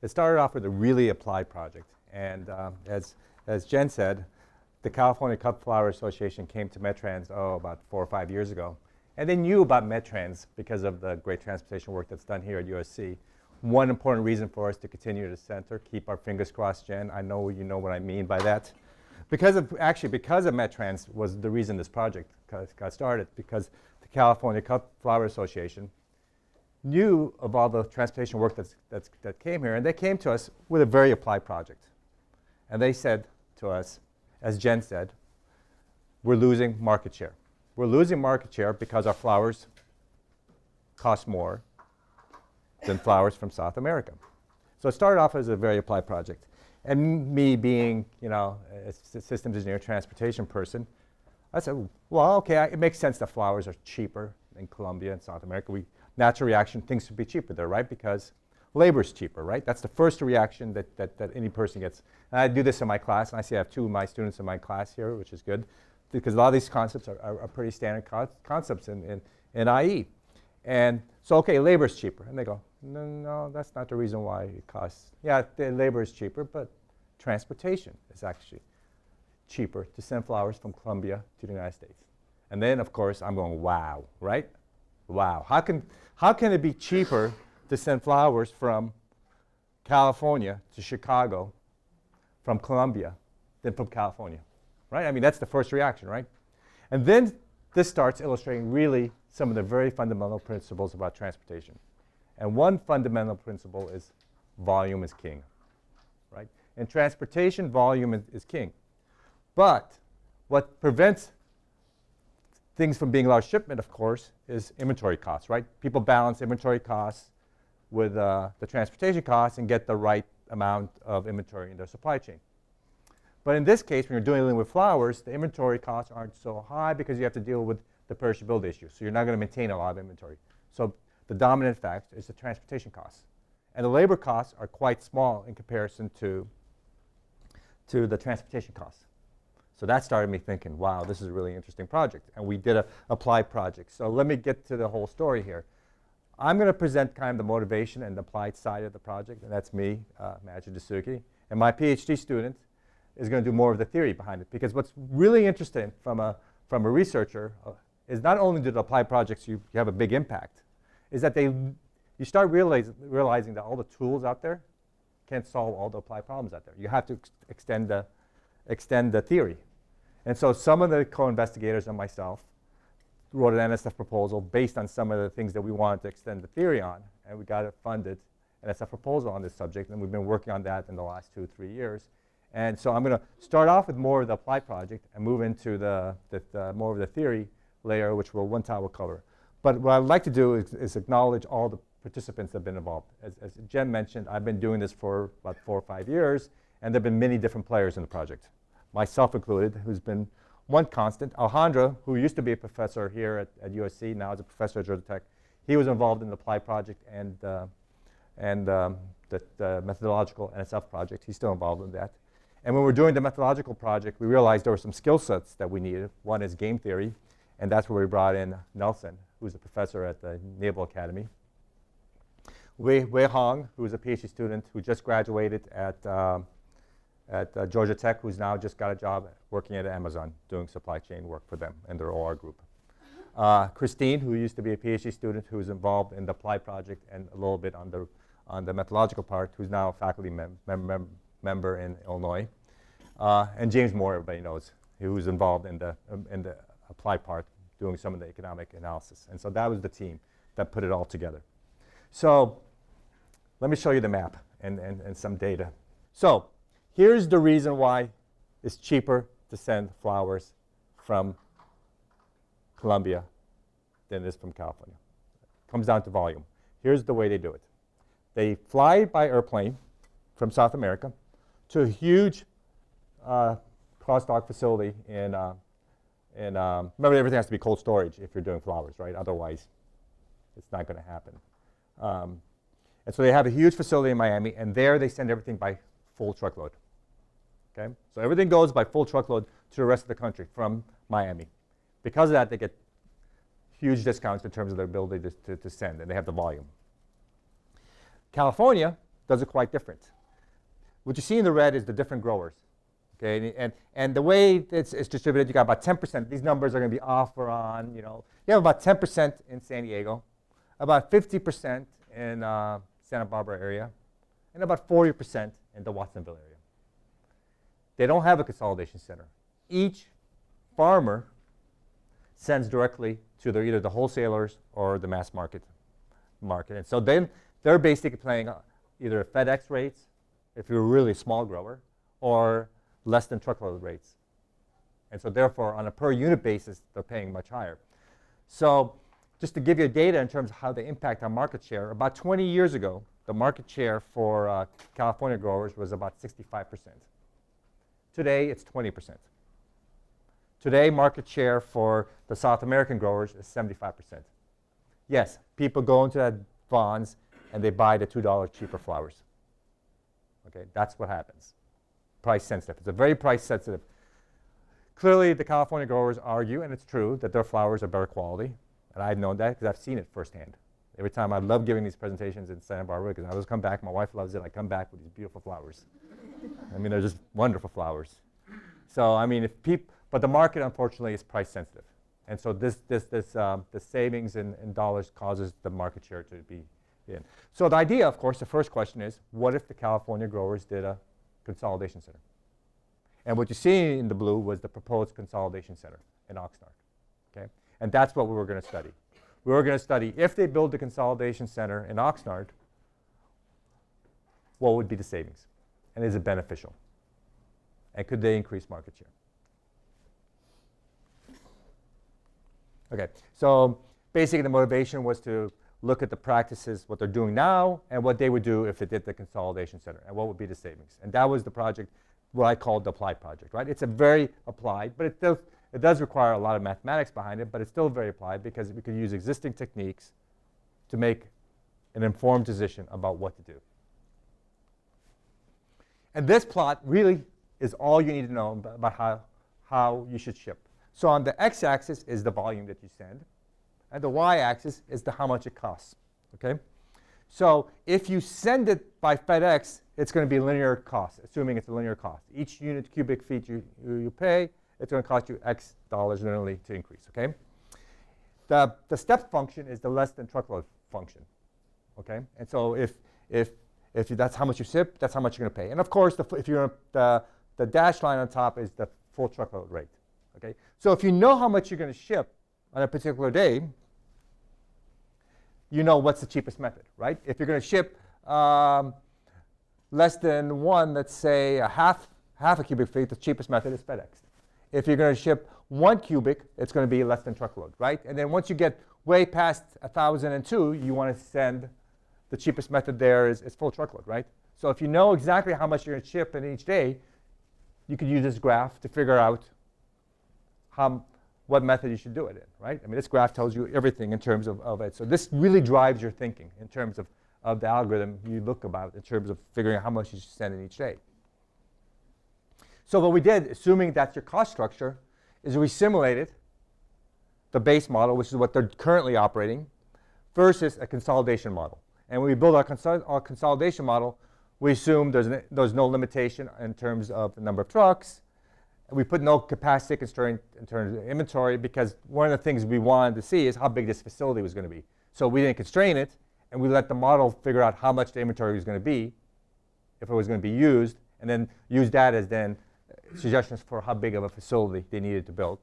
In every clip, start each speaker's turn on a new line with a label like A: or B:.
A: It started off with a really applied project. And as Jen said, the California Cut Flower Association came to Metrans, about 4 or 5 years ago. And they knew about Metrans because of the great transportation work that's done here at USC. One important reason for us to continue to center, keep our fingers crossed, Jen. I know you know what I mean by that. Because of Metrans was the reason this project got started, because the California Cut Flower Association knew of all the transportation work that came here, and they came to us with a very applied project. And they said to us, as Jen said, we're losing market share. We're losing market share because our flowers cost more than flowers from South America. So it started off as a very applied project. And me being, a systems engineer, transportation person, I said, well, okay, it makes sense that flowers are cheaper in Colombia and South America. Natural reaction, things should be cheaper there, right? Because labor is cheaper, right? That's the first reaction that any person gets. And I do this in my class, and I see I have 2 of my students in my class here, which is good, because a lot of these concepts are pretty standard concepts in IE. And so, okay, labor is cheaper. And they go, no, that's not the reason why it costs. Yeah, the labor is cheaper, but transportation is actually cheaper to send flowers from Colombia to the United States. And then, of course, I'm going, wow, right? Wow. How can it be cheaper to send flowers from California to Chicago from Colombia than from California, right? I mean, that's the first reaction, right? And then this starts illustrating really some of the very fundamental principles about transportation. And one fundamental principle is volume is king, right? In transportation, volume is king. But what prevents things from being large shipment, of course, is inventory costs, right? People balance inventory costs with the transportation costs and get the right amount of inventory in their supply chain. But in this case, when you're dealing with flowers, the inventory costs aren't so high because you have to deal with the perishability issue. So you're not going to maintain a lot of inventory. So the dominant factor is the transportation costs. And the labor costs are quite small in comparison to the transportation costs. So that started me thinking, wow, this is a really interesting project. And we did an applied project. So let me get to the whole story here. I'm going to present kind of the motivation and the applied side of the project. And that's me, Manager Dessouky. And my PhD student is going to do more of the theory behind it. Because what's really interesting from a researcher is not only do the applied projects you have a big impact, is that you start realizing that all the tools out there can't solve all the applied problems out there. You have to extend the theory. And so some of the co-investigators and myself wrote an NSF proposal based on some of the things that we wanted to extend the theory on, and we got it funded, NSF proposal on this subject, and we've been working on that in the last 2 or 3 years. And so I'm going to start off with more of the applied project and move into the more of the theory layer, which Wentao will cover. But what I'd like to do is acknowledge all the participants that have been involved. As Jen mentioned, I've been doing this for about 4 or 5 years, and there have been many different players in the project, myself included, who's been one constant. Alejandro, who used to be a professor here at USC, now is a professor at Georgia Tech. He was involved in the applied project and the methodological NSF project. He's still involved in that. And when we were doing the methodological project, we realized there were some skill sets that we needed. One is game theory, and that's where we brought in Nelson, who's a professor at the Naval Academy. Wei Hong, who is a PhD student who just graduated at Georgia Tech, who's now just got a job working at Amazon doing supply chain work for them and their OR group. Christine, who used to be a PhD student who was involved in the applied project and a little bit on the methodological part, who's now a faculty member in Illinois. And James Moore, everybody knows, who was involved in the applied part, doing some of the economic analysis. And so that was the team that put it all together. So let me show you the map and some data. So here's the reason why it's cheaper to send flowers from Colombia than it is from California. It comes down to volume. Here's the way they do it. They fly by airplane from South America to a huge cross-dock facility in remember, everything has to be cold storage if you're doing flowers, right? Otherwise, it's not going to happen. And so they have a huge facility in Miami, and there they send everything by full truckload. Okay? So everything goes by full truckload to the rest of the country from Miami. Because of that, they get huge discounts in terms of their ability to send, and they have the volume. California does it quite different. What you see in the red is the different growers. Okay, and the way it's distributed, you got about 10%. These numbers are going to be off or on. You have about 10% in San Diego, about 50% in Santa Barbara area, and about 40% in the Watsonville area. They don't have a consolidation center. Each farmer sends directly to either the wholesalers or the mass market. And so then they're basically paying either FedEx rates, if you're a really small grower, or less than truckload rates. And so therefore, on a per unit basis, they're paying much higher. So just to give you data in terms of how they impact our market share, about 20 years ago, the market share for California growers was about 65%. Today, it's 20%. Today, market share for the South American growers is 75%. Yes, people go into that Vons and they buy the $2 cheaper flowers. Okay, that's what happens. Price sensitive. It's a very price sensitive. Clearly, the California growers argue, and it's true, that their flowers are better quality. And I've known that because I've seen it firsthand. Every time I love giving these presentations in Santa Barbara because I always come back. My wife loves it. I come back with these beautiful flowers. I mean, they're just wonderful flowers. So, I mean, but the market, unfortunately, is price sensitive. And so the savings in dollars causes the market share to be in. So the idea, of course, the first question is, what if the California growers did a consolidation center? And what you see in the blue was the proposed consolidation center in Oxnard. Okay? And that's what we were going to study. We were going to study if they build the consolidation center in Oxnard, what would be the savings? And is it beneficial? And could they increase market share? Okay, so basically the motivation was to look at the practices, what they're doing now, and what they would do if they did the consolidation center, and what would be the savings. And that was the project, what I called the applied project, right? It's a very applied, but it does require a lot of mathematics behind it, but it's still very applied because we could use existing techniques to make an informed decision about what to do. And this plot really is all you need to know about how you should ship. So on the x-axis is the volume that you send, and the y-axis is how much it costs. Okay? So if you send it by FedEx, it's going to be linear cost, assuming it's a linear cost. Each unit cubic feet you pay, it's going to cost you X dollars linearly to increase. Okay? The step function is the less than truckload function. Okay? And so if that's how much you ship, that's how much you're going to pay. And of course, if you're the dashed line on top is the full truckload rate. Okay? So if you know how much you're going to ship on a particular day, you know what's the cheapest method, right? If you're going to ship less than one, let's say half a cubic feet, the cheapest method is FedEx. If you're going to ship 1 cubic, it's going to be less than truckload, right? And then once you get way past 1,002, you want to send the cheapest method there is full truckload, right? So if you know exactly how much you're going to ship in each day, you could use this graph to figure out what method you should do it in, right? I mean, this graph tells you everything in terms of it. So this really drives your thinking in terms of the algorithm you look about in terms of figuring out how much you should send in each day. So what we did, assuming that's your cost structure, is we simulated the base model, which is what they're currently operating, versus a consolidation model. And when we build our consolidation model, we assume there's no limitation in terms of the number of trucks. We put no capacity constraint in terms of inventory because one of the things we wanted to see is how big this facility was going to be. So we didn't constrain it, and we let the model figure out how much the inventory was going to be, if it was going to be used, and then use that as then suggestions for how big of a facility they needed to build.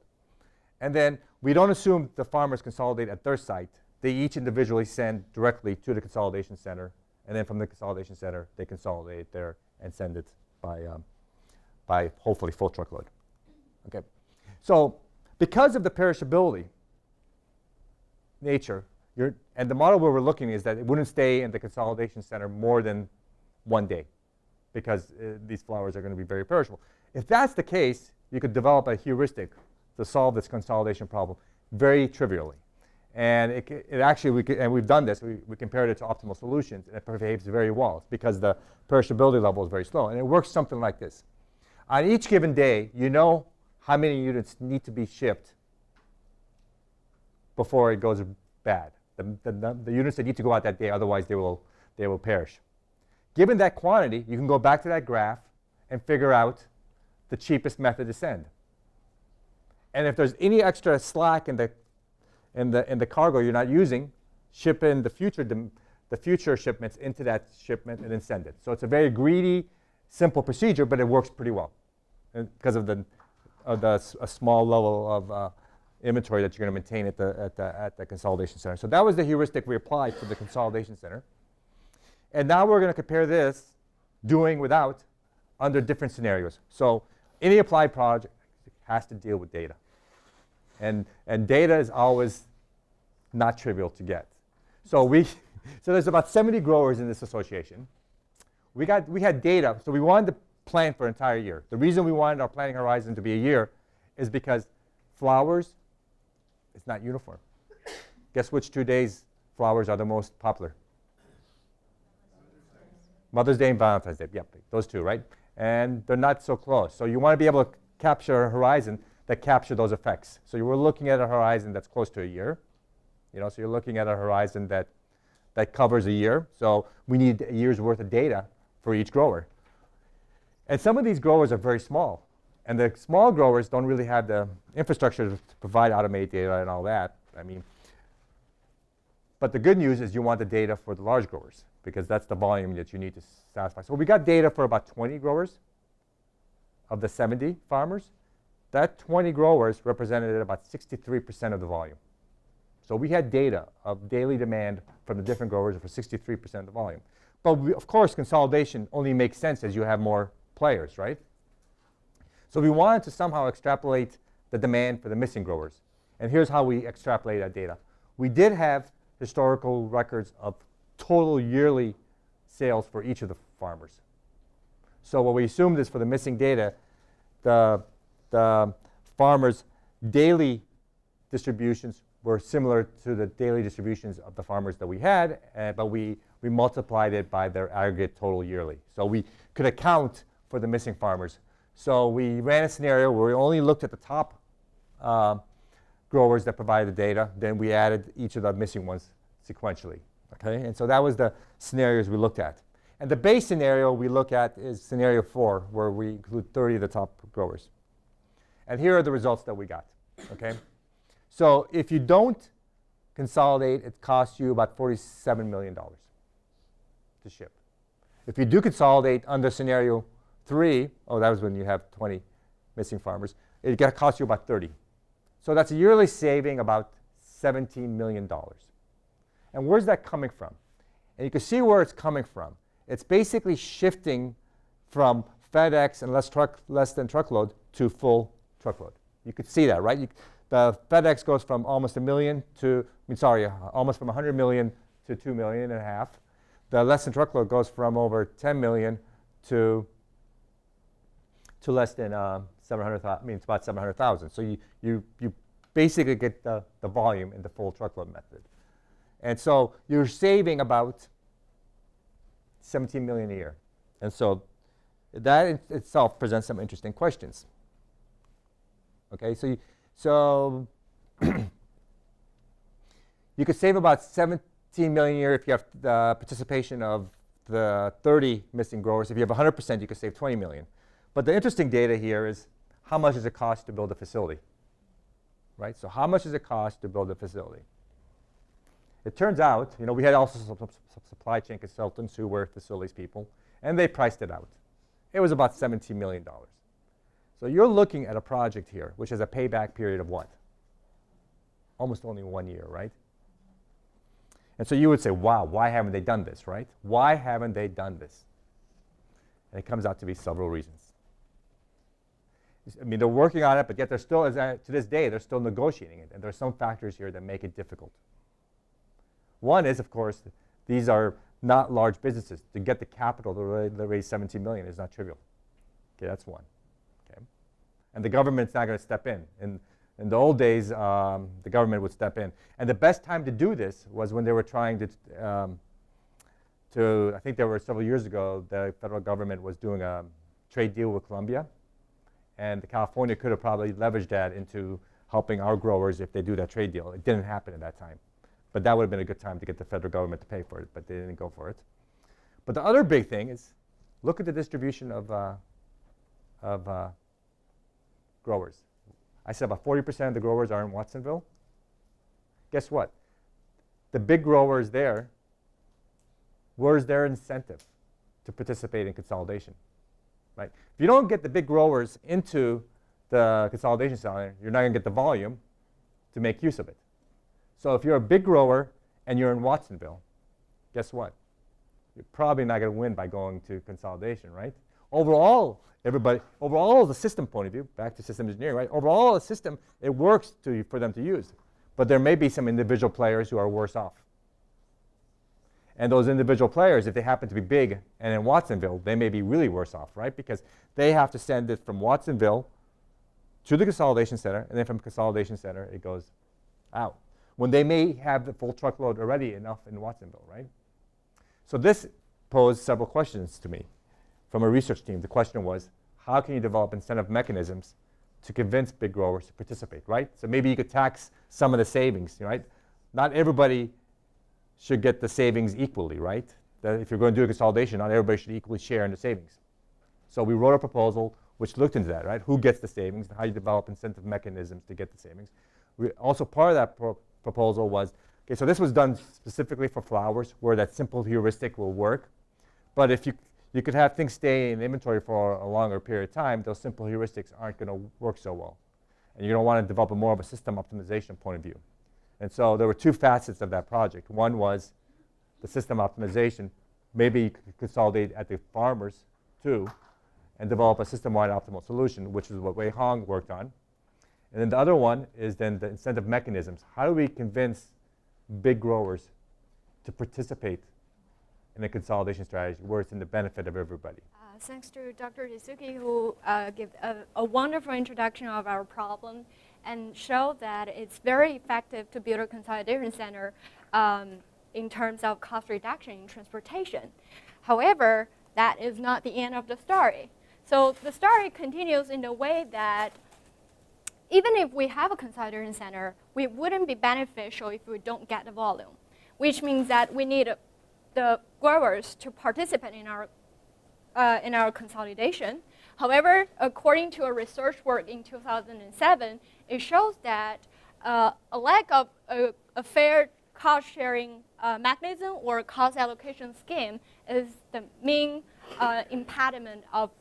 A: And then we don't assume the farmers consolidate at their site. They each individually send directly to the consolidation center, and then from the consolidation center, they consolidate it there and send it by hopefully full truckload. Okay, so because of the perishability nature, and the model where we're looking is that it wouldn't stay in the consolidation center more than 1 day because these flowers are going to be very perishable. If that's the case, you could develop a heuristic to solve this consolidation problem very trivially. And it actually, and we've done this, we compared it to optimal solutions, and it behaves very well because the perishability level is very slow. And it works something like this. On each given day, you know how many units need to be shipped before it goes bad. The units that need to go out that day, otherwise they will perish. given that quantity, you can go back to that graph and figure out the cheapest method to send. And if there's any extra slack in the cargo you're not using, ship in the future shipments into that shipment and then send it. So it's a very greedy, simple procedure, but it works pretty well because of a small level of inventory that you're going to maintain at the Consolidation Center. So that was the heuristic we applied to the Consolidation Center. And now we're going to compare this, doing without, under different scenarios. So any applied project has to deal with data. And data is always not trivial to get. So there's about 70 growers in this association. We had data, so we wanted to plan for an entire year. The reason we wanted our planning horizon to be a year is because flowers is not uniform. Guess which 2 days flowers are the most popular? Mother's Day and Valentine's Day. Yep, those two, right? And they're not so close. So you want to be able to capture a horizon that capture those effects. So you were looking at a horizon that's close to a year. So you're looking at a horizon that covers a year. So we need a year's worth of data for each grower. And some of these growers are very small. And the small growers don't really have the infrastructure to provide automated data and all that. But the good news is you want the data for the large growers, because that's the volume that you need to satisfy. So we got data for about 20 growers of the 70 farmers. That 20 growers represented about 63% of the volume. So we had data of daily demand from the different growers for 63% of the volume. But of course, consolidation only makes sense as you have more players, right? So we wanted to somehow extrapolate the demand for the missing growers. And here's how we extrapolate that data. We did have historical records of total yearly sales for each of the farmers. So what we assumed is for the missing data, the farmers' daily distributions were similar to the daily distributions of the farmers that we had, but we multiplied it by their aggregate total yearly. So we could account for the missing farmers. So we ran a scenario where we only looked at the top growers that provided the data. Then we added each of the missing ones sequentially. Okay? And so that was the scenarios we looked at. And the base scenario we look at is scenario 4, where we include 30 of the top growers. And here are the results that we got. Okay? So if you don't consolidate, it costs you about $47 million to ship. If you do consolidate under scenario 3, that was when you have 20 missing farmers, it costs you about 30. So that's a yearly saving about $17 million. And where's that coming from? And you can see where it's coming from. It's basically shifting from FedEx and less than truckload to full truckload. You could see that, right? The FedEx goes from almost almost from 100 million to 2.5 million. The less than truckload goes from over 10 million to less than 700,000. It's about 700,000. So you basically get the volume in the full truckload method. And so you're saving about 17 million a year. And so that in itself presents some interesting questions. Okay, so you could save about 17 million a year if you have the participation of the 30 missing growers. If you have 100%, you could save 20 million. But the interesting data here is how much does it cost to build a facility? Right? So how much does it cost to build a facility? It turns out, we had also some supply chain consultants who were facilities people, and they priced it out. It was about $17 million. So you're looking at a project here, which has a payback period of what? Almost only 1 year, right? And so you would say, wow, why haven't they done this, right? Why haven't they done this? And it comes out to be several reasons. They're working on it, but yet they're still, to this day, they're still negotiating it. And there are some factors here that make it difficult. One is, of course, these are not large businesses. To get the capital to raise 17 million is not trivial. Okay, that's one. Okay, and the government's not going to step in. In the old days, the government would step in. And the best time to do this was when they were trying to I think there were several years ago, the federal government was doing a trade deal with Colombia. And California could have probably leveraged that into helping our growers if they do that trade deal. It didn't happen at that time. But that would have been a good time to get the federal government to pay for it, but they didn't go for it. But the other big thing is, look at the distribution of growers. I said about 40% of the growers are in Watsonville. Guess what? The big growers there, where's their incentive to participate in consolidation? Right? If you don't get the big growers into the consolidation center, you're not going to get the volume to make use of it. So if you're a big grower and you're in Watsonville, guess what? You're probably not going to win by going to consolidation, right? Overall, overall the system point of view, back to system engineering, right? Overall the system, it works for them to use. But there may be some individual players who are worse off. And those individual players, if they happen to be big and in Watsonville, they may be really worse off, right? Because they have to send it from Watsonville to the consolidation center, and then from the consolidation center, it goes out. When they may have the full truckload already enough in Watsonville, right? So this posed several questions to me from a research team. The question was, how can you develop incentive mechanisms to convince big growers to participate, right? So maybe you could tax some of the savings, right? Not everybody should get the savings equally, right? That if you're going to do a consolidation, not everybody should equally share in the savings. So we wrote a proposal which looked into that, right? Who gets the savings, and how you develop incentive mechanisms to get the savings. Also part of that proposal was, okay, so this was done specifically for flowers where that simple heuristic will work. But if you could have things stay in inventory for a longer period of time, those simple heuristics aren't going to work so well. And you're going to want to develop more of a system optimization point of view. And so there were two facets of that project. One was the system optimization. Maybe you could consolidate at the farmers too and develop a system-wide optimal solution, which is what Wei Hong worked on. And then the other one is then the incentive mechanisms. How do we convince big growers to participate in a consolidation strategy where it's in the benefit of everybody?
B: Thanks to Dr. Dessouky, who gave a wonderful introduction of our problem and showed that it's very effective to build a consolidation center in terms of cost reduction in transportation. However, that is not the end of the story. So the story continues in the way that even if we have a consolidation center, we wouldn't be beneficial if we don't get the volume, which means that we need the growers to participate in our consolidation. However, according to a research work in 2007, it shows that a lack of a fair cost-sharing mechanism or cost allocation scheme is the main impediment of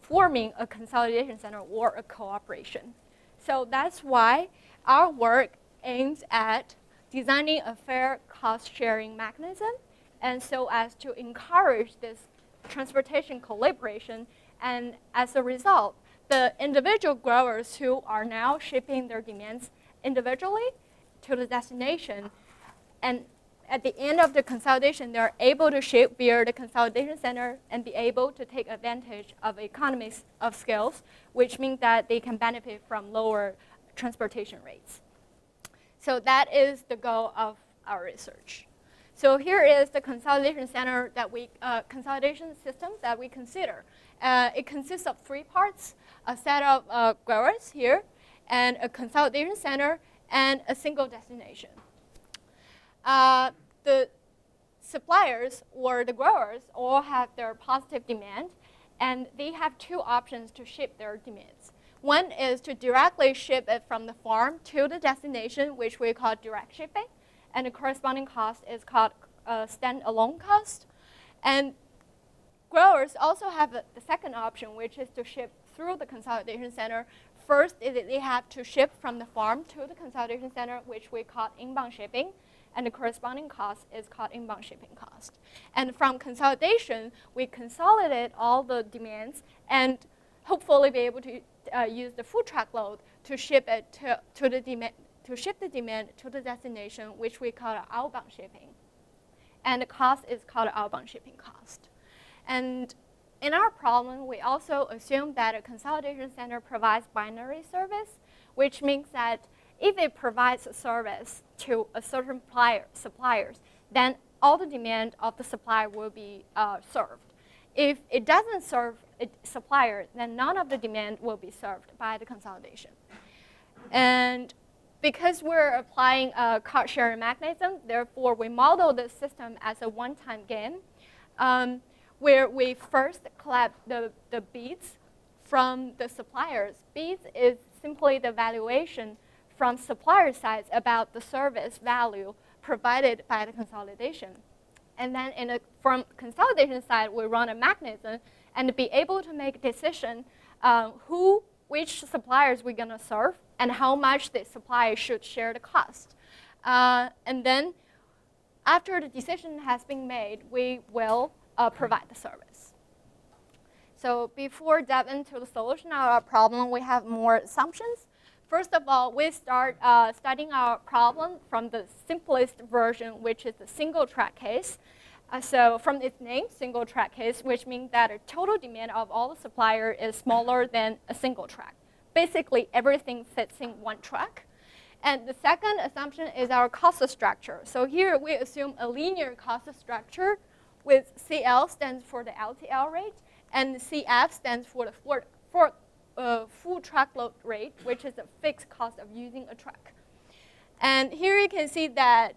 B: forming a consolidation center or a cooperation. So that's why our work aims at designing a fair cost-sharing mechanism, and so as to encourage this transportation collaboration. And as a result, the individual growers who are now shipping their demands individually to the destination, and at the end of the consolidation, they're able to ship via the consolidation center and be able to take advantage of economies of scales, which means that they can benefit from lower transportation rates. So that is the goal of our research. So here is the consolidation center that consolidation system that we consider. It consists of three parts: a set of growers here, and a consolidation center, and a single destination. The suppliers or the growers all have their positive demand, and they have two options to ship their demands. One is to directly ship it from the farm to the destination, which we call direct shipping, and the corresponding cost is called standalone cost. And growers also have the second option, which is to ship through the consolidation center. First is that they have to ship from the farm to the consolidation center, which we call inbound shipping, and the corresponding cost is called inbound shipping cost. And from consolidation, we consolidate all the demands and hopefully be able to use the full truckload to ship it to the demand to the destination, which we call outbound shipping. And the cost is called outbound shipping cost. And in our problem, we also assume that a consolidation center provides binary service, which means that if it provides a service to a certain suppliers, then all the demand of the supplier will be served. If it doesn't serve a supplier, then none of the demand will be served by the consolidation. And because we're applying a cost-sharing mechanism, therefore we model the system as a one-time game. where we first collect the bids from the suppliers. Bids is simply the valuation from supplier sides about the service value provided by the consolidation. And then from consolidation side, we run a mechanism and be able to make a decision which suppliers we're going to serve and how much the supplier should share the cost. And then after the decision has been made, we will provide the service. So before dive into the solution of our problem, we have more assumptions. First of all, we start studying our problem from the simplest version, which is the single track case. So from its name, single track case, which means that the total demand of all the supplier is smaller than a single track. Basically, everything fits in one track. And the second assumption is our cost structure. So here we assume a linear cost structure with CL stands for the LTL rate, and CF stands for the full truckload rate, which is the fixed cost of using a truck. And here you can see that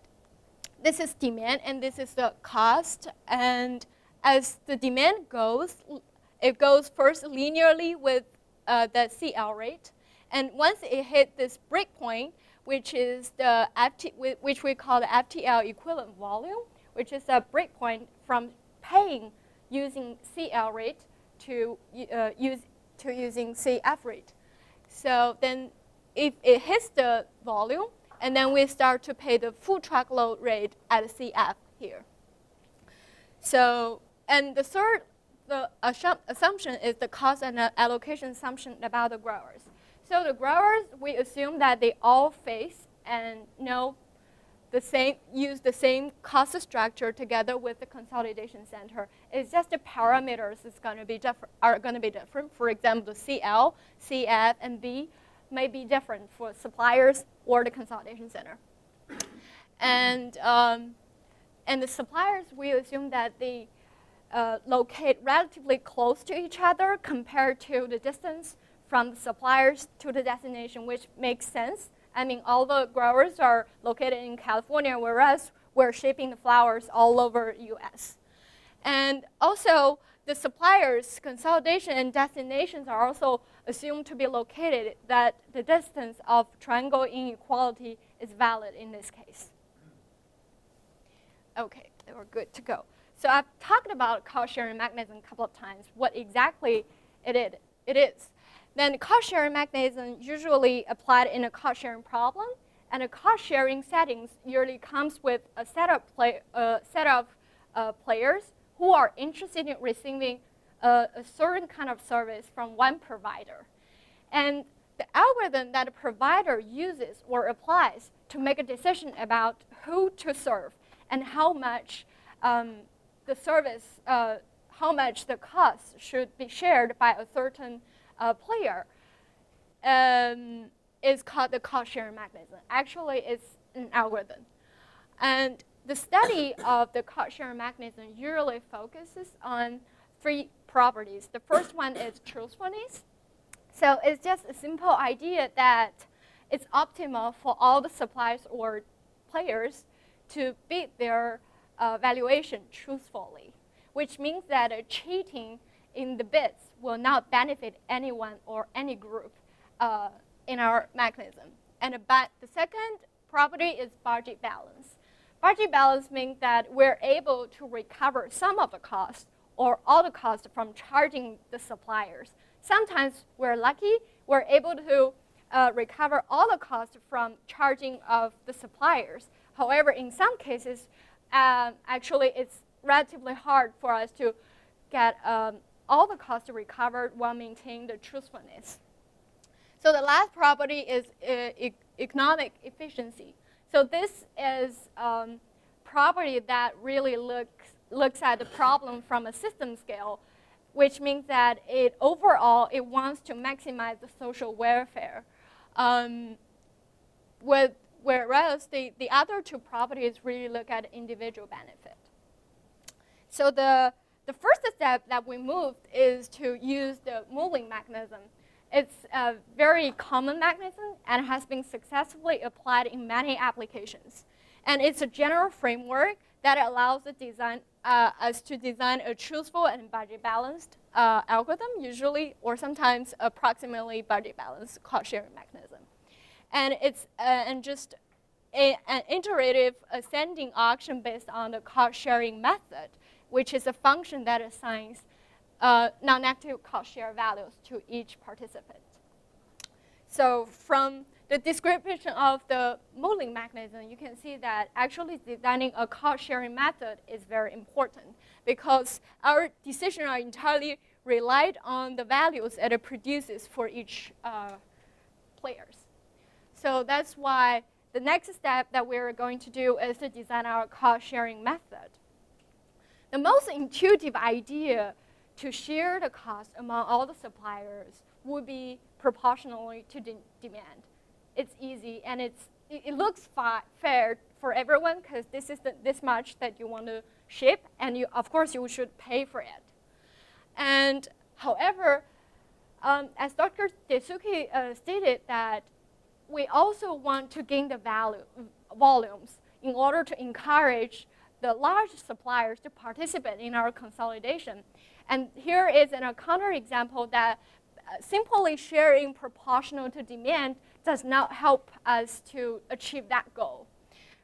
B: this is demand and this is the cost. And as the demand goes, it goes first linearly with the CL rate. And once it hit this breakpoint, which is the which we call the FTL equivalent volume, which is a breakpoint from paying using CL rate to using CF rate. So then if it hits the volume, and then we start to pay the full truckload rate at CF here. So, and the third assumption is the cost and allocation assumption about the growers. So the growers, we assume that they all face and use the same cost structure together with the consolidation center. It's just the parameters are going to be different. For example, the CL, CF, and B may be different for suppliers or the consolidation center. And the suppliers, we assume that they locate relatively close to each other compared to the distance from the suppliers to the destination, which makes sense. I mean, all the growers are located in California, whereas we're shipping the flowers all over US. And also, the suppliers' consolidation and destinations are also assumed to be located that the distance of triangle inequality is valid in this case. Okay, we're good to go. So I've talked about cost-sharing mechanism a couple of times, what exactly it is. Then the cost-sharing mechanism usually applied in a cost-sharing problem, and a cost-sharing settings usually comes with a set of players who are interested in receiving a certain kind of service from one provider. And the algorithm that a provider uses or applies to make a decision about who to serve and how much the service, how much the cost should be shared by a certain player is called the cost-sharing mechanism. Actually, it's an algorithm. And the study of the cost-sharing mechanism usually focuses on three properties. The first one is truthfulness. So it's just a simple idea that it's optimal for all the suppliers or players to bid their valuation truthfully, which means that cheating in the bids will not benefit anyone or any group in our mechanism. But the second property is budget balance. Budget balance means that we're able to recover some of the cost or all the cost from charging the suppliers. Sometimes we're lucky, we're able to recover all the cost from charging of the suppliers. However, in some cases, actually it's relatively hard for us to get all the costs recovered while maintaining the truthfulness. So the last property is economic efficiency. So this is property that really looks at the problem from a system scale, which means that overall it wants to maximize the social welfare. Whereas the other two properties really look at individual benefit. So the first step that we moved is to use the moving mechanism. It's a very common mechanism and has been successfully applied in many applications. And it's a general framework that allows us to design a truthful and budget-balanced algorithm, usually or sometimes approximately budget-balanced cost-sharing mechanism. And it's just an iterative ascending auction based on the cost-sharing method, which is a function that assigns non-negative cost-share values to each participant. So from the description of the modeling mechanism, you can see that actually designing a cost-sharing method is very important because our decisions are entirely relied on the values that it produces for each players. So that's why the next step that we're going to do is to design our cost-sharing method. The most intuitive idea to share the cost among all the suppliers would be proportionally to demand. It's easy, and it looks fair for everyone because this is this much that you want to ship, and of course you should pay for it. And however, as Dr. Dessouky stated, that we also want to gain the volumes in order to encourage the large suppliers to participate in our consolidation. And here is a counterexample that simply sharing proportional to demand does not help us to achieve that goal.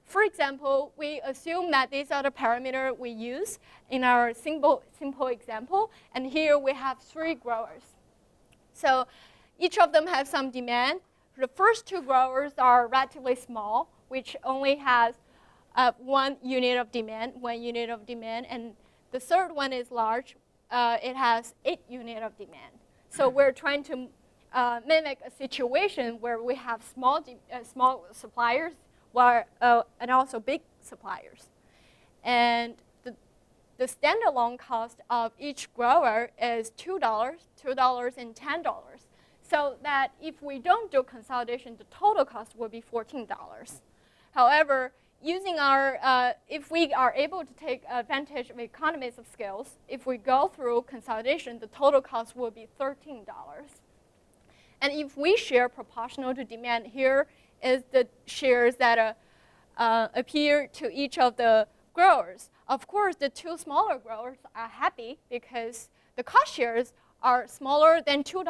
B: For example, we assume that these are the parameters we use in our simple example, and here we have 3 growers. So each of them has some demand. The first 2 growers are relatively small, which only has 1 unit of demand, and the third one is large. It has 8 units of demand. So we're trying to mimic a situation where we have small suppliers and also big suppliers. And the standalone cost of each grower is $2, $2 and $10. So that if we don't do consolidation, the total cost will be $14. However, using our, if we are able to take advantage of economies of scales, if we go through consolidation, the total cost will be $13. And if we share proportional to demand, here is the shares that appear to each of the growers. Of course, the 2 smaller growers are happy because the cost shares are smaller than $2.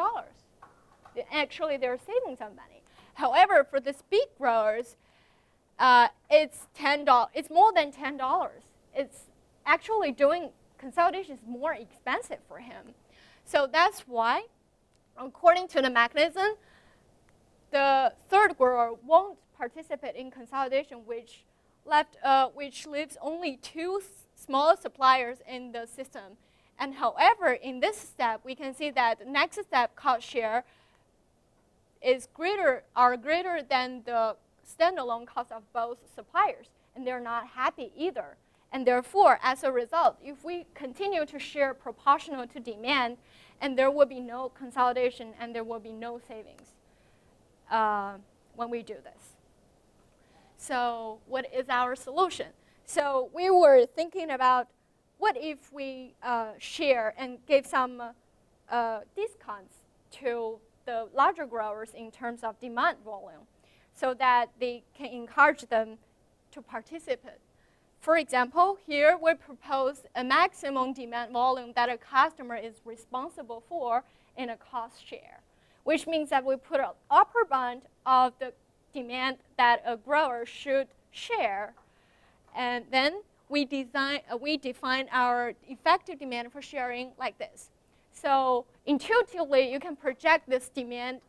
B: Actually, they're saving some money. However, for the big growers, it's $10. It's more than $10. It's actually doing consolidation is more expensive for him. So that's why, according to the mechanism, the third grower won't participate in consolidation, which leaves only 2 small suppliers in the system. And however, in this step, we can see that the next step, cost share, is greater than the standalone cost of both suppliers, and they're not happy either. And therefore, as a result, if we continue to share proportional to demand, and there will be no consolidation and there will be no savings when we do this. So what is our solution? So we were thinking about what if we share and give some discounts to the larger growers in terms of demand volume so that they can encourage them to participate. For example, here we propose a maximum demand volume that a customer is responsible for in a cost share, which means that we put an upper bound of the demand that a grower should share, and then we define our effective demand for sharing like this. So intuitively, you can project this demand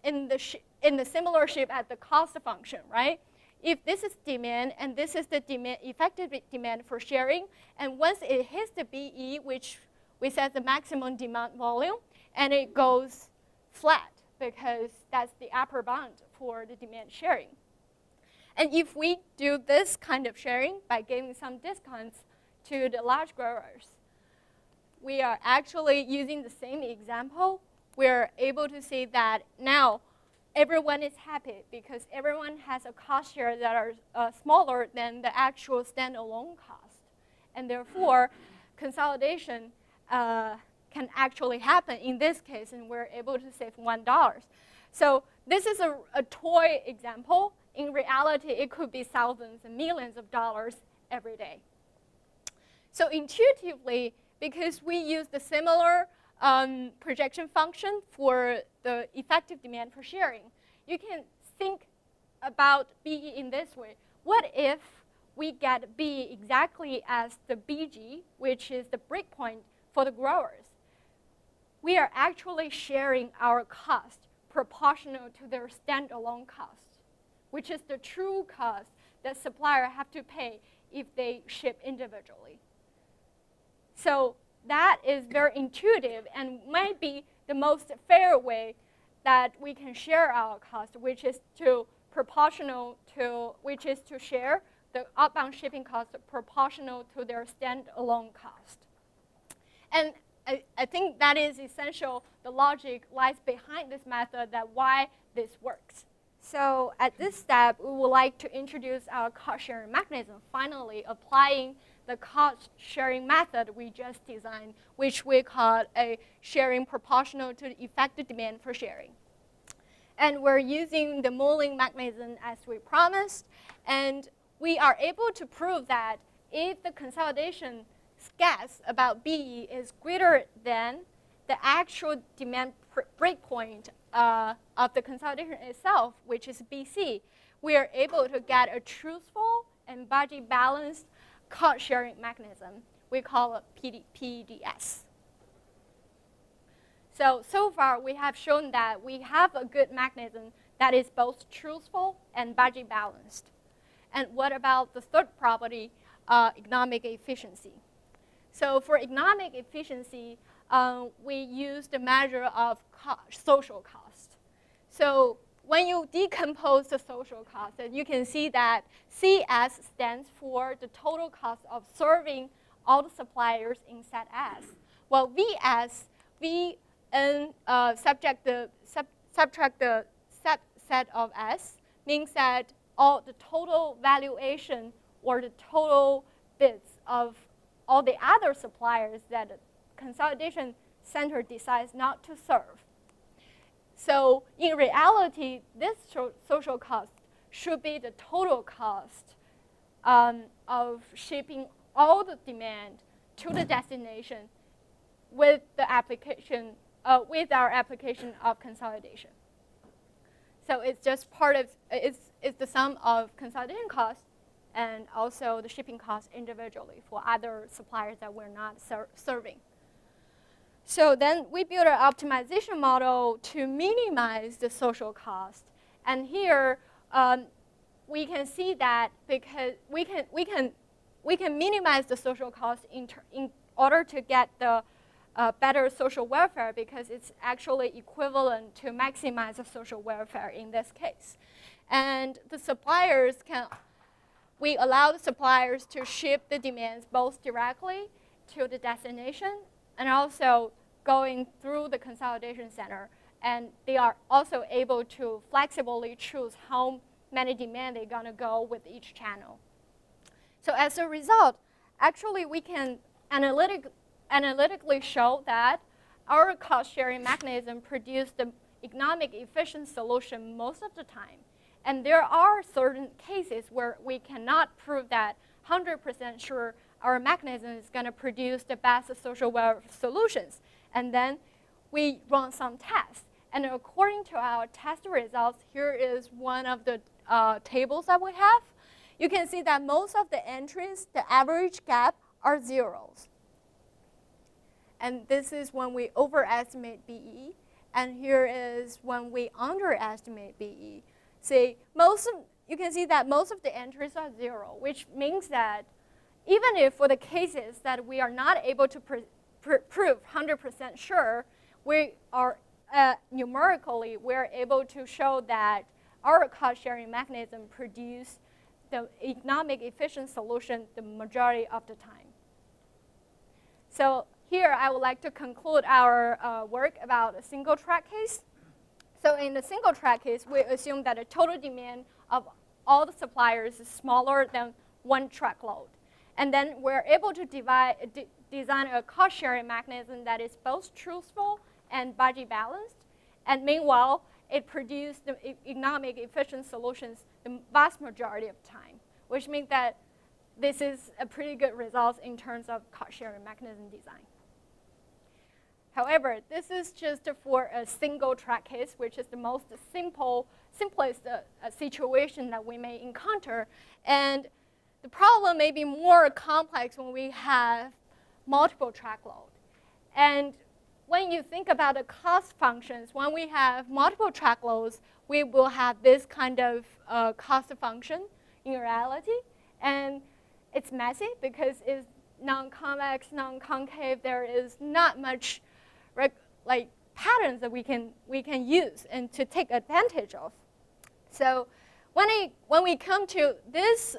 B: in the similar shape as the cost function, right? If this is demand and this is the demand, effective demand for sharing, and once it hits the BE, which we set the maximum demand volume, and it goes flat because that's the upper bound for the demand sharing. And if we do this kind of sharing by giving some discounts to the large growers, we are actually using the same example. We're able to see that now everyone is happy because everyone has a cost share that are smaller than the actual standalone cost. And therefore, consolidation can actually happen in this case, and we're able to save $1. So this is a toy example. In reality, it could be thousands and millions of dollars every day. So intuitively, because we use the similar projection function for the effective demand for sharing, you can think about BE in this way. What if we get B exactly as the BG, which is the breakpoint for the growers? We are actually sharing our cost proportional to their standalone cost, which is the true cost that supplier have to pay if they ship individually. So that is very intuitive and might be the most fair way that we can share our cost, which is to share the outbound shipping cost proportional to their standalone cost. And I think that is essential. The logic lies behind this method, that why this works. So at this step, we would like to introduce our cost sharing mechanism, finally applying the cost sharing method we just designed, which we call a sharing proportional to the effective demand for sharing. And we're using the Mooling mechanism as we promised, and we are able to prove that if the consolidation guess about BE is greater than the actual demand breakpoint of the consolidation itself, which is BC, we are able to get a truthful and budget balanced cost sharing mechanism. We call it PDS. So far we have shown that we have a good mechanism that is both truthful and budget balanced. And what about the third property, economic efficiency? So for economic efficiency, we use the measure of social cost. So when you decompose the social cost, you can see that CS stands for the total cost of serving all the suppliers in set S. Well, VS, subtract the set of S, means that all the total valuation or the total bids of all the other suppliers that the consolidation center decides not to serve. So in reality, this social cost should be the total cost of shipping all the demand to the destination with the application, with our application of consolidation. So it's just part of, it's the sum of consolidation costs and also the shipping costs individually for other suppliers that we're not serving. So then we built an optimization model to minimize the social cost. And here we can see that because we can minimize the social cost in order to get the better social welfare, because it's actually equivalent to maximize the social welfare in this case. And the suppliers we allow the suppliers to ship the demands both directly to the destination and also going through the consolidation center. And they are also able to flexibly choose how many demand they're going to go with each channel. So as a result, actually we can analytically show that our cost sharing mechanism produced the economic efficient solution most of the time. And there are certain cases where we cannot prove that 100% sure our mechanism is going to produce the best social welfare solutions. And then we run some tests. And according to our test results, here is one of the tables that we have. You can see that most of the entries, the average gap, are zeros. And this is when we overestimate BE. And here is when we underestimate BE. See, you can see that most of the entries are zero, which means that even if for the cases that we are not able to prove 100% sure, we are numerically, we're able to show that our cost sharing mechanism produce the economic efficient solution the majority of the time. So here I would like to conclude our work about a single track case. So in the single track case, we assume that the total demand of all the suppliers is smaller than one truckload. And then we're able to design a cost sharing mechanism that is both truthful and budget balanced. And meanwhile, it produced the economic efficient solutions the vast majority of time, which means that this is a pretty good result in terms of cost-sharing mechanism design. However, this is just for a single track case, which is the most simplest situation that we may encounter. And the problem may be more complex when we have multiple track load. And when you think about the cost functions, when we have multiple track loads, we will have this kind of cost function in reality. And it's messy because it's non-convex, non-concave. There is not much like patterns that we can use and to take advantage of. So when we come to this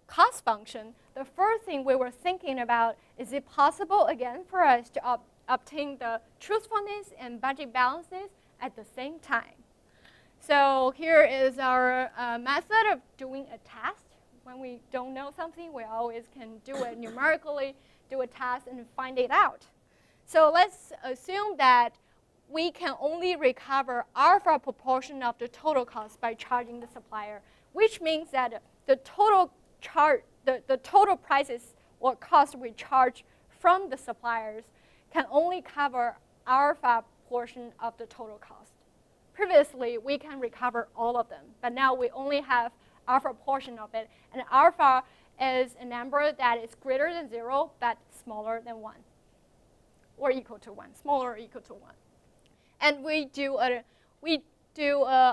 B: cost function, the first thing we were thinking about, is it possible again for us to obtain the truthfulness and budget balances at the same time? So here is our method of doing a test. When we don't know something, we always can do it numerically, do a test, and find it out. So let's assume that we can only recover alpha proportion of the total cost by charging the supplier, which means that the total prices or cost we charge from the suppliers can only cover alpha portion of the total cost. Previously, we can recover all of them, but now we only have alpha portion of it, and alpha is a number that is greater than 0 but smaller than 1. Or equal to 1, smaller or equal to 1. And we do a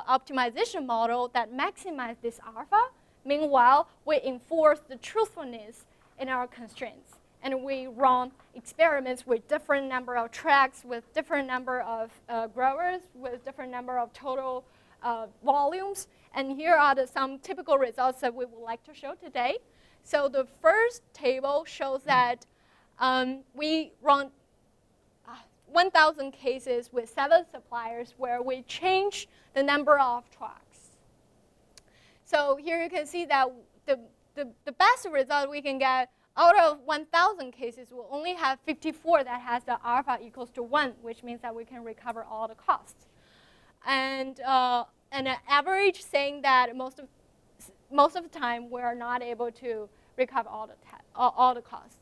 B: optimization model that maximizes this alpha. Meanwhile, we enforce the truthfulness in our constraints. And we run experiments with different number of tracks, with different number of growers, with different number of total volumes. And here are some typical results that we would like to show today. So the first table shows that we run 1,000 cases with 7 suppliers where we change the number of tracks. So here you can see that the best result we can get out of 1,000 cases, we'll only have 54 that has the alpha equals to 1, which means that we can recover all the costs. And an average saying that most of the time we're not able to recover all the costs.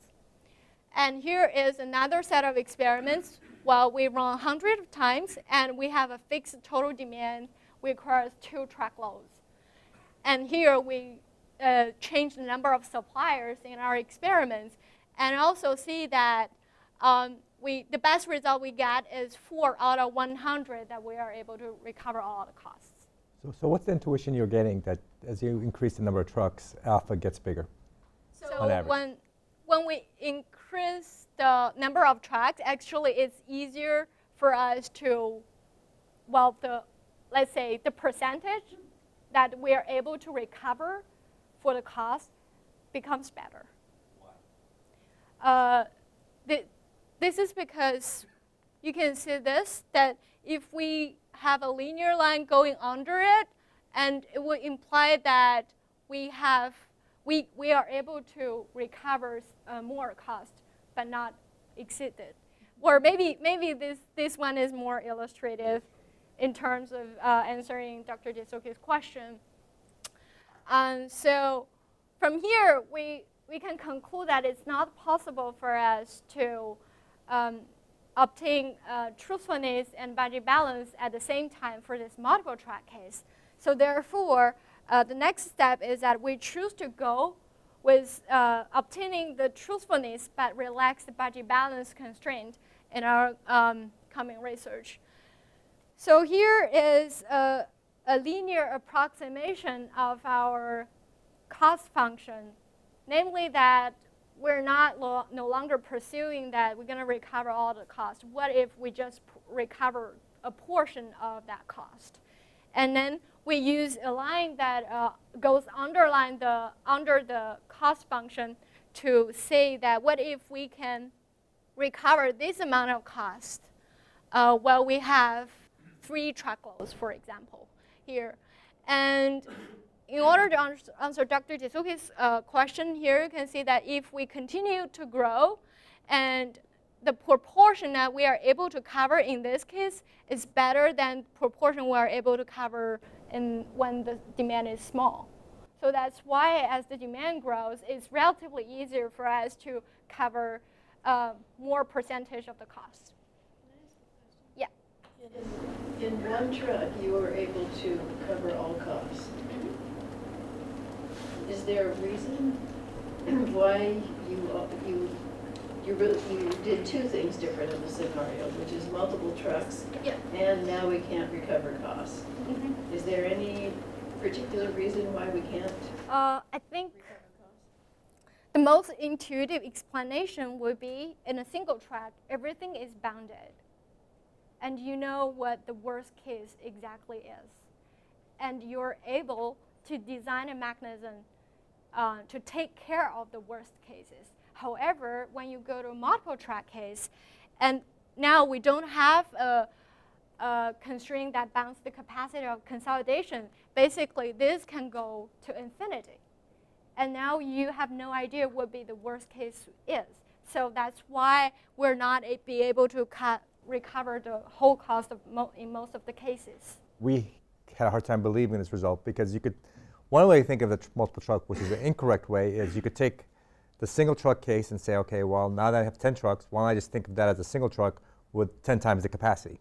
B: And here is another set of experiments. Well, we run 100 times, and we have a fixed total demand which requires 2 track loads. And here we change the number of suppliers in our experiments, and also see that the best result we get is 4 out of 100 that we are able to recover all the costs.
A: So what's the intuition you're getting that as you increase the number of trucks, alpha gets bigger?
B: So
A: on average?
B: When we increase the number of tracks, actually it's easier for us to, well, let's say the percentage that we are able to recover for the cost becomes better. Why? This is because you can see this, that if we have a linear line going under it, and it would imply that we are able to recover more cost, but not exceed it. Or maybe this one is more illustrative in terms of answering Dr. Dessouky's question. So from here, we can conclude that it's not possible for us to obtain truthfulness and budget balance at the same time for this multiple track case. So therefore, the next step is that we choose to go with obtaining the truthfulness but relax the budget balance constraint in our coming research. So here is a linear approximation of our cost function, namely that we're no longer pursuing that we're going to recover all the cost. What if we just recover a portion of that cost? And then we use a line that goes under the cost function to say that what if we can recover this amount of cost? Well, we have 3 truckloads, for example, here. And in order to answer Dr. Dessouky's question here, you can see that if we continue to grow and the proportion that we are able to cover in this case is better than proportion we are able to cover when the demand is small. So that's why as the demand grows, it's relatively easier for us to cover more percentage of the cost. Yeah.
C: In one truck, you are able to cover all costs. Is there a reason why you did two things different in the scenario, which is multiple trucks,
B: Yeah.
C: and now we can't recover costs?
B: Mm-hmm.
C: Is there any particular reason why we can't
B: I think
C: recover costs?
B: the most intuitive explanation would be in a single track, everything is bounded. And you know what the worst case exactly is. And you're able to design a mechanism to take care of the worst cases. However, when you go to a multiple track case, and now we don't have a constraint that bounds the capacity of consolidation, basically this can go to infinity. And now you have no idea what the worst case is. So that's why we're not be able to recover the whole cost of in most of the cases.
A: We had a hard time believing this result because you could, one way to think of the multiple truck, which is the incorrect way, is you could take the single truck case and say, okay, well, now that I have 10 trucks, why don't I just think of that as a single truck with 10 times the capacity?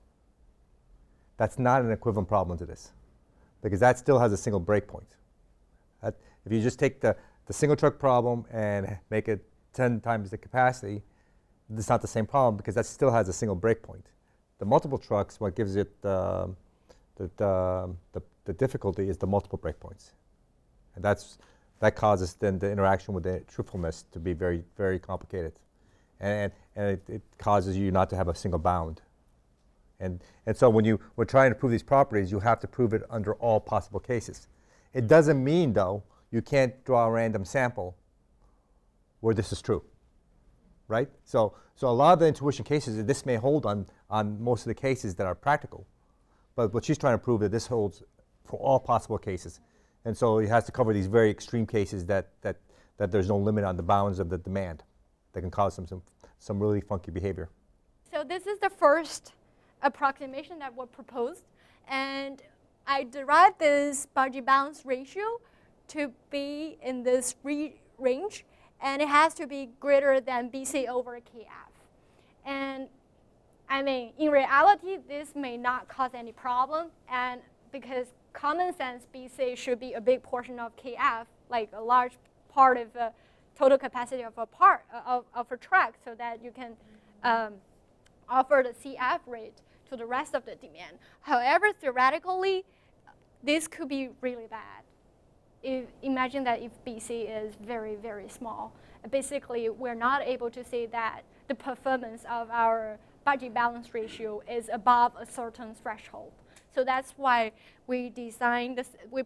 A: That's not an equivalent problem to this, because that still has a single breakpoint. If you just take the single truck problem and make it 10 times the capacity, it's not the same problem because that still has a single breakpoint. The multiple trucks, what gives it the difficulty is the multiple breakpoints. And that causes then the interaction with the truthfulness to be very, very complicated. And it causes you not to have a single bound. And so when we're trying to prove these properties, you have to prove it under all possible cases. It doesn't mean, though, you can't draw a random sample where this is true, right? So a lot of the intuition cases, this may hold on most of the cases that are practical. But what she's trying to prove that this holds for all possible cases. And so it has to cover these very extreme cases that there's no limit on the bounds of the demand that can cause some really funky behavior.
B: So this is the first approximation that was proposed. And I derived this budget balance ratio to be in this range. And it has to be greater than BC over KF. And I mean, in reality, this may not cause any problem. And because common sense, BC should be a big portion of KF, like a large part of the total capacity of a track, so that you can offer the CF rate to the rest of the demand. However, theoretically, this could be really bad. Imagine that if BC is very, very small. Basically, we're not able to say that the performance of our budget balance ratio is above a certain threshold. So that's why we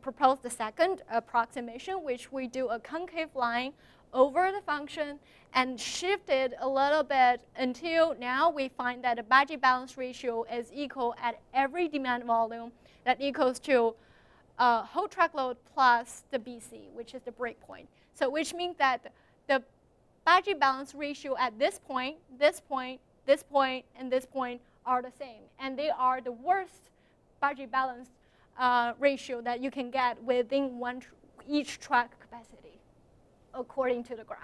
B: proposed the second approximation, which we do a concave line over the function and shift it a little bit until now we find that the budget balance ratio is equal at every demand volume that equals to whole truckload plus the BC, which is the breakpoint. So which means that the budget balance ratio at this point, this point, this point, and this point are the same. And they are the worst budget balance ratio that you can get within each truck capacity, according to the graph.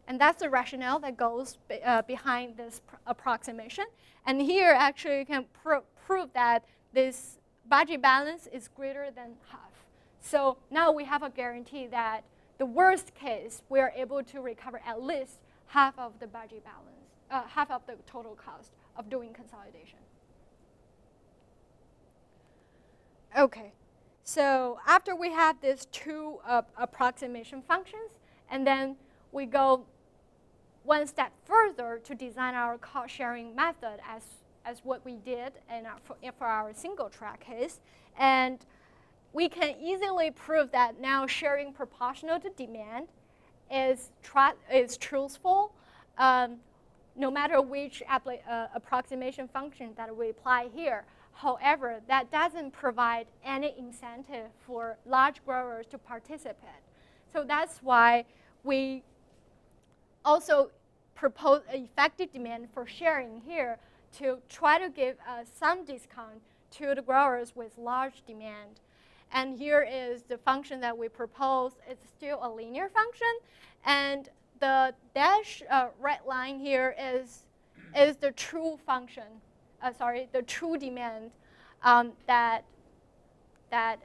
B: And that's the rationale that goes behind this approximation. And here, actually, you can prove that this budget balance is greater than half. So now we have a guarantee that the worst case, we are able to recover at least half of the budget balance, half of the total cost of doing consolidation. Okay, so after we have these two approximation functions, and then we go one step further to design our cost sharing method as what we did for our single track case. And we can easily prove that now sharing proportional to demand is truthful, no matter which approximation function that we apply here. However, that doesn't provide any incentive for large growers to participate. So that's why we also propose effective demand for sharing here to try to give some discount to the growers with large demand. And here is the function that we propose. It's still a linear function. And the dash red line here is the true function, the true demand that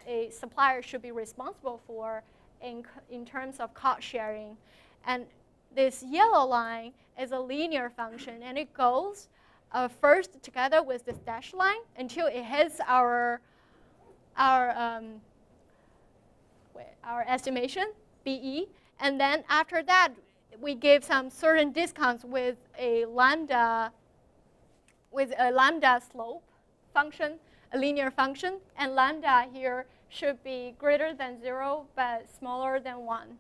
B: a supplier should be responsible for in terms of cost sharing. And this yellow line is a linear function, and it goes first together with this dash line until it hits our estimation, BE. And then after that, we give some certain discounts with a lambda slope function, a linear function. And lambda here should be greater than 0, but smaller than 1.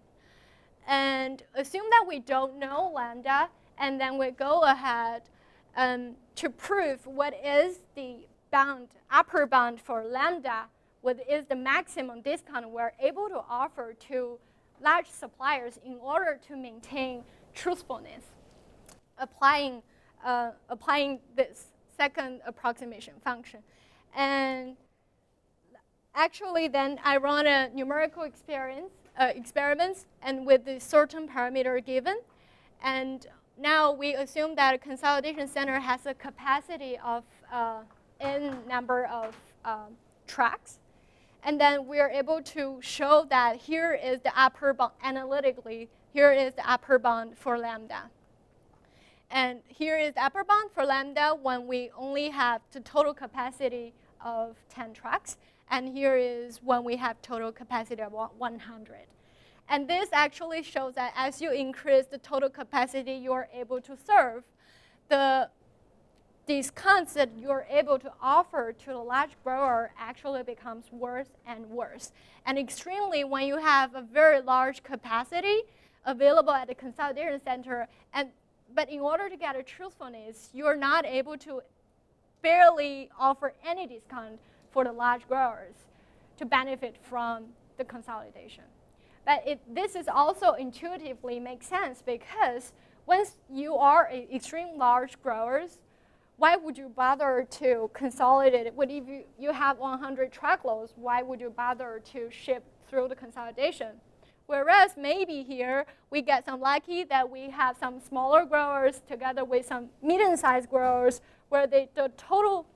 B: And assume that we don't know lambda, and then we go ahead to prove what is the upper bound for lambda, what is the maximum discount we're able to offer to large suppliers in order to maintain truthfulness, applying this second approximation function. And actually, then I run a numerical experiments, and with the certain parameter given. And now we assume that a consolidation center has a capacity of n number of tracks. And then we are able to show that here is the upper bound, analytically, here is the upper bound for lambda. And here is the upper bound for lambda when we only have the total capacity of 10 tracks. And here is when we have total capacity of 100. And this actually shows that as you increase the total capacity you're able to serve, the discounts that you're able to offer to the large grower actually becomes worse and worse. And extremely when you have a very large capacity available at the consolidation center, but in order to get a truthfulness, you're not able to barely offer any discount for the large growers to benefit from the consolidation. But this is also intuitively makes sense, because once you are extreme large growers, why would you bother to consolidate it? What if you have 100 truckloads? Why would you bother to ship through the consolidation? Whereas maybe here we get some lucky that we have some smaller growers together with some medium-sized growers where the total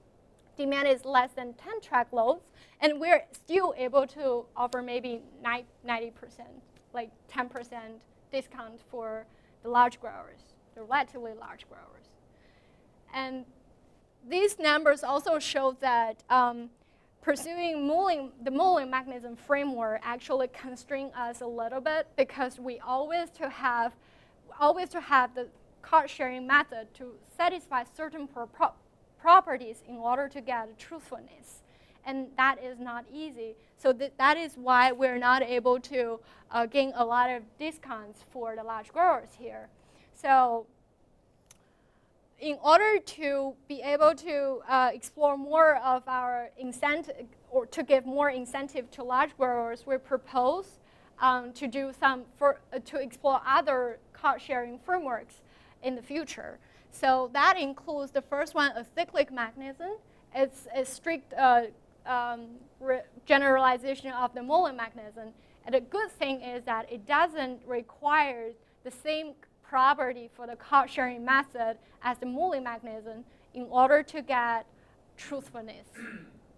B: demand is less than 10 truckloads, and we're still able to offer maybe 90%, like 10% discount for the large growers, the relatively large growers. And these numbers also show that pursuing the Mooling mechanism framework actually constrains us a little bit, because we always to have the cost sharing method to satisfy certain properties in order to get truthfulness. And that is not easy. So that is why we're not able to gain a lot of discounts for the large growers here. So in order to be able to explore more of our incentive, or to give more incentive to large growers, we propose to do to explore other cost sharing frameworks in the future. So that includes the first one, a cyclic mechanism. It's a strict generalization of the Mooling mechanism. And the good thing is that it doesn't require the same property for the cost sharing method as the Mooling mechanism in order to get truthfulness.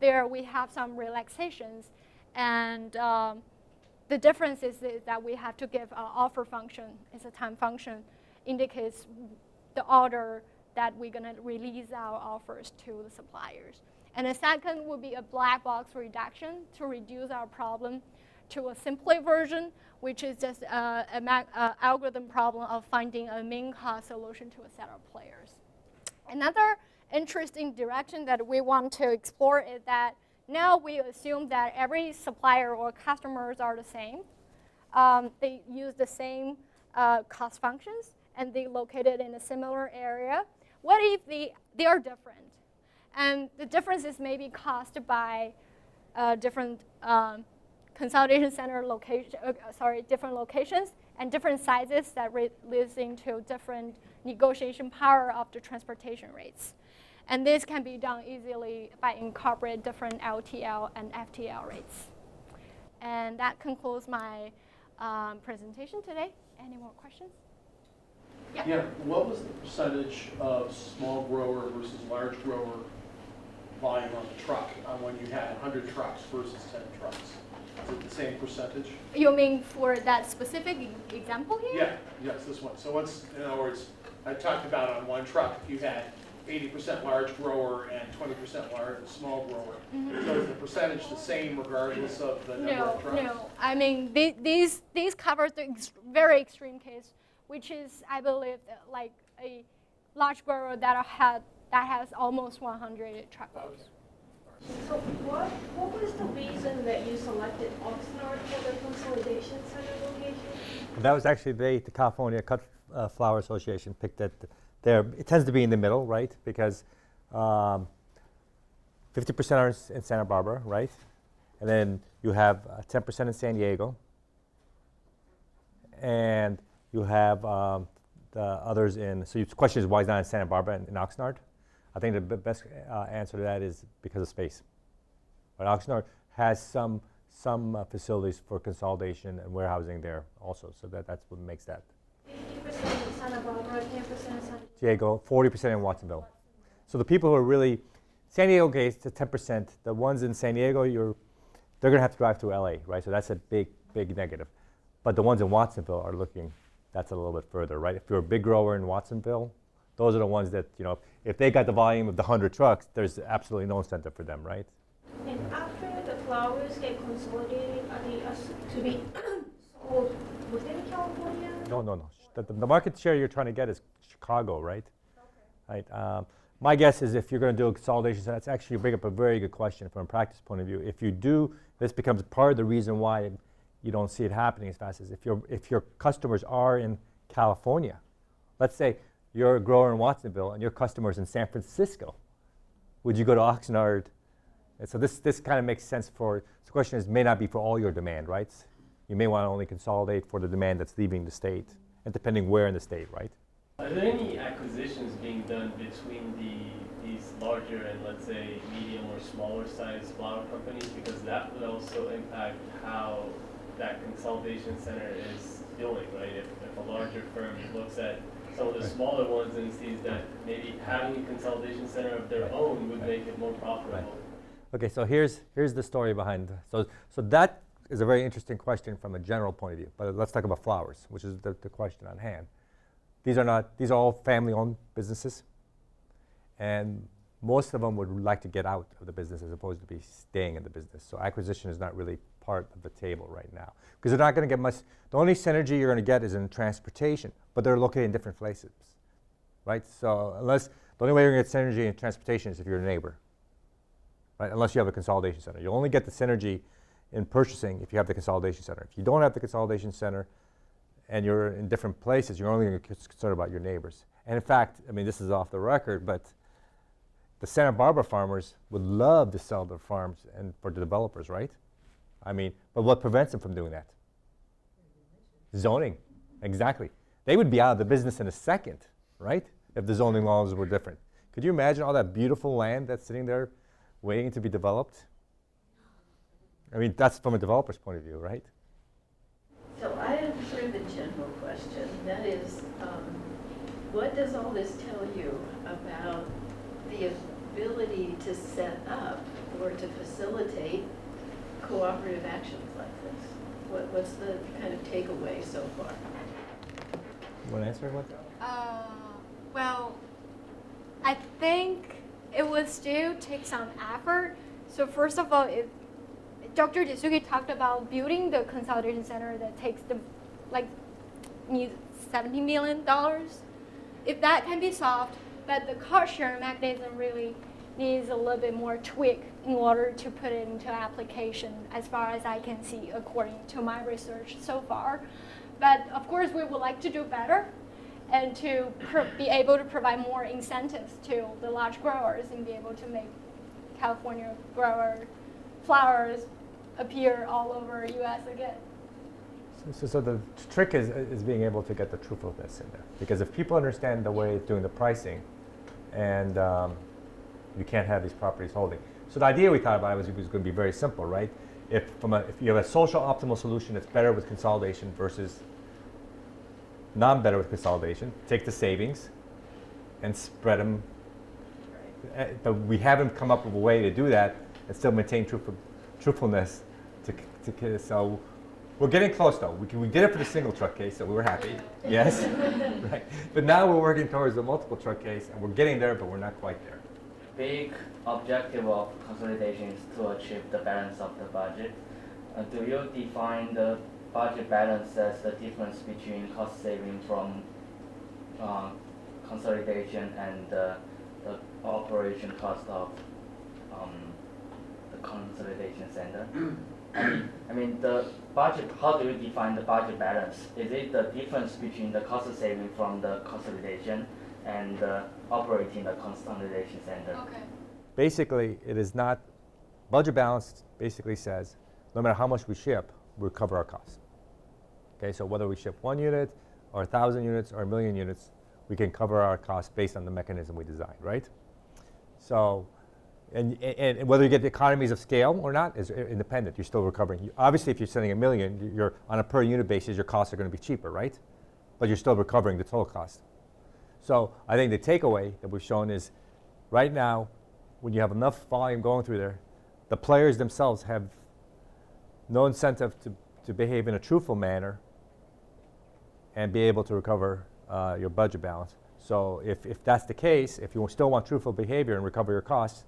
B: There we have some relaxations, and the difference is that we have to give an offer function. It's a time function, indicates the order that we're going to release our offers to the suppliers. And the second would be a black box reduction to reduce our problem to a simpler version, which is just an algorithm problem of finding a mean cost solution to a set of players. Another interesting direction that we want to explore is that now we assume that every supplier or customers are the same. They use the same cost functions, and they located in a similar area. What if they are different? And the differences may be caused by different consolidation center different locations and different sizes that leads into different negotiation power of the transportation rates. And this can be done easily by incorporating different LTL and FTL rates. And that concludes my presentation today. Any more questions?
D: Yeah, what was the percentage of small grower versus large grower volume on the truck when you had 100 trucks versus 10 trucks? Is it the same percentage?
B: You mean for that specific example here?
D: Yeah, yes, this one. So what's, in other words, I talked about on one truck, if you had 80% large grower and 20% large small grower. So is the percentage the same regardless of the number of trucks?
B: No. I mean, these cover the very extreme case, which is, I believe, like a large grower that has almost 100 truckloads.
E: So what was the reason that you selected Oxnard for the Consolidation Center location?
A: That was actually the California Cut Flower Association picked it there. It tends to be in the middle, right? Because 50% are in Santa Barbara, right? And then you have 10% in San Diego. And you have the others in, so your question is why is not in Santa Barbara and in Oxnard? I think the best answer to that is because of space. But Oxnard has some facilities for consolidation and warehousing there also, so that's what makes that.
E: 50% in Santa Barbara, 10% in San
A: Diego, 40% in Watsonville. So the people who are really, San Diego gets to 10%. The ones in San Diego, they're going to have to drive through LA, right? So that's a big negative. But the ones in Watsonville are looking, that's a little bit further, right? If you're a big grower in Watsonville, those are the ones that, if they got the volume of the 100 trucks, there's absolutely no incentive for them, right?
E: And after the flowers get consolidated, are they to be sold within California?
A: No. The market share you're trying to get is Chicago, right? Okay. Right. My guess is if you're going to do a consolidation, that's actually, you bring up a very good question from a practice point of view. If you do, this becomes part of the reason why you don't see it happening as fast as if your customers are in California. Let's say you're a grower in Watsonville and your customers in San Francisco. Would you go to Oxnard? And so this kind of makes sense for, the question is, may not be for all your demand, right? You may want to only consolidate for the demand that's leaving the state, and depending where in the state, right?
F: Are there any acquisitions being done between these larger and, let's say, medium or smaller sized flower companies? Because that would also impact how that consolidation center is doing, right? If a larger firm looks at some of the smaller ones and sees that maybe having a consolidation center of their own would make it more profitable.
A: Right. Okay, so here's the story behind. So that is a very interesting question from a general point of view. But let's talk about flowers, which is the question on hand. These are all family-owned businesses, and most of them would like to get out of the business as opposed to be staying in the business. So acquisition is not really part of the table right now because they're not going to get much. The only synergy you're going to get is in transportation, but they're located in different places, right? So the only way you're going to get synergy in transportation is if you're a neighbor, right? Unless you have a consolidation center. You'll only get the synergy in purchasing if you have the consolidation center. If you don't have the consolidation center and you're in different places, you're only going to be concerned about your neighbors. And in fact, I mean, this is off the record, but the Santa Barbara farmers would love to sell their farms and for the developers, right? I mean, but what prevents them from doing that? Zoning, exactly. They would be out of the business in a second, right? If the zoning laws were different. Could you imagine all that beautiful land that's sitting there waiting to be developed? I mean, that's from a developer's point of view, right?
C: So I have sort of a general question. That is, what does all this tell you about the ability to set up or to facilitate cooperative actions like this? What's the kind of takeaway so far?
A: You want to answer what?
B: Well, I think it would still take some effort. So first of all, Dr. Dessouky talked about building the consolidation center that takes needs $70 million. If that can be solved, but the cost sharing mechanism really needs a little bit more tweak in order to put it into application as far as I can see according to my research so far. But of course we would like to do better and to be able to provide more incentives to the large growers and be able to make California grower flowers appear all over US again.
A: So the trick is being able to get the truthfulness in there. Because if people understand the way it's doing the pricing, and you can't have these properties holding. So the idea we thought about was going to be very simple, right? if you have a social optimal solution that's better with consolidation versus non-better with consolidation, take the savings and spread them. But we haven't come up with a way to do that and still maintain truthfulness. So we're getting close though. We did it for the single truck case, so we were happy. Yes, right. But now we're working towards the multiple truck case, and we're getting there, but we're not quite there.
G: Big objective of consolidation is to achieve the balance of the budget. Do you define the budget balance as the difference between cost saving from consolidation and the operation cost of the consolidation center? I mean, the budget, how do you define the budget balance? Is it the difference between the cost saving from the consolidation and operating the consolidation center?
B: Okay.
A: Basically, it is not, budget balance basically says, no matter how much we ship, we'll cover our costs. Okay, so whether we ship 1 unit or 1,000 units or 1,000,000 units, we can cover our costs based on the mechanism we designed, right? So, and whether you get the economies of scale or not is independent. You're still recovering. Obviously, if you're sending 1,000,000, you're on a per unit basis, your costs are going to be cheaper, right? But you're still recovering the total cost. So I think the takeaway that we've shown is, right now, when you have enough volume going through there, the players themselves have no incentive to behave in a truthful manner and be able to recover your budget balance. So if that's the case, if you still want truthful behavior and recover your costs,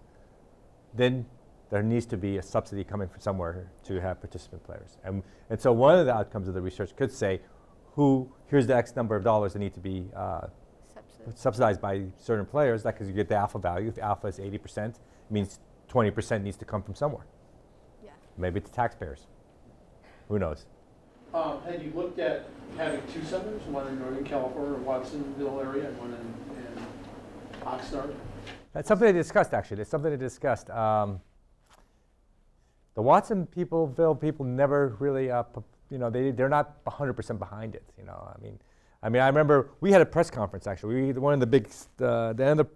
A: then there needs to be a subsidy coming from somewhere to have participant players. And so one of the outcomes of the research could say, here's the X number of dollars that need to be subsidized by certain players, like because you get the alpha value. If alpha is 80%, it means 20% needs to come from somewhere.
B: Yeah.
A: Maybe it's the taxpayers. Who knows?
D: Had you looked at having 2 centers, one in Northern California, Watsonville area, and one in Oxnard?
A: That's something they discussed, actually. It's something they discussed. The Watsonville people never really, they're not 100% behind it. I mean, I remember we had a press conference, actually. One of the big,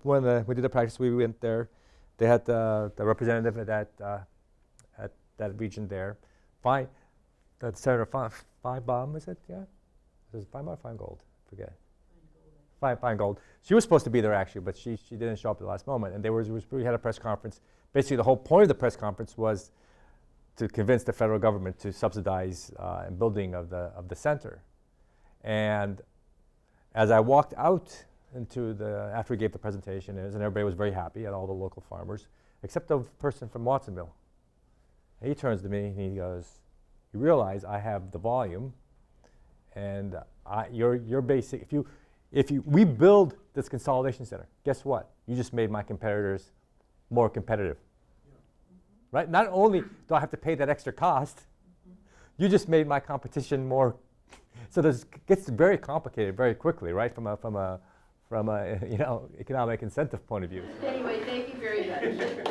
A: when we did the practice, we went there. They had the representative at that region there. Senator Feinbaum, is it? Yeah? Was it Feinbaum or Feingold? Forget. Feingold. She was supposed to be there, actually, but she didn't show up at the last moment. And we had a press conference. Basically, the whole point of the press conference was to convince the federal government to subsidize building of the center. And as I walked out after we gave the presentation, and everybody was very happy, and all the local farmers, except the person from Watsonville. And he turns to me and he goes, "You realize I have the volume, and you're basic. We build this consolidation center, guess what? You just made my competitors more competitive, right? Not only do I have to pay that extra cost, you just made my competition more." So it gets very complicated very quickly, right? From a economic incentive point of view.
C: Anyway, thank you very much.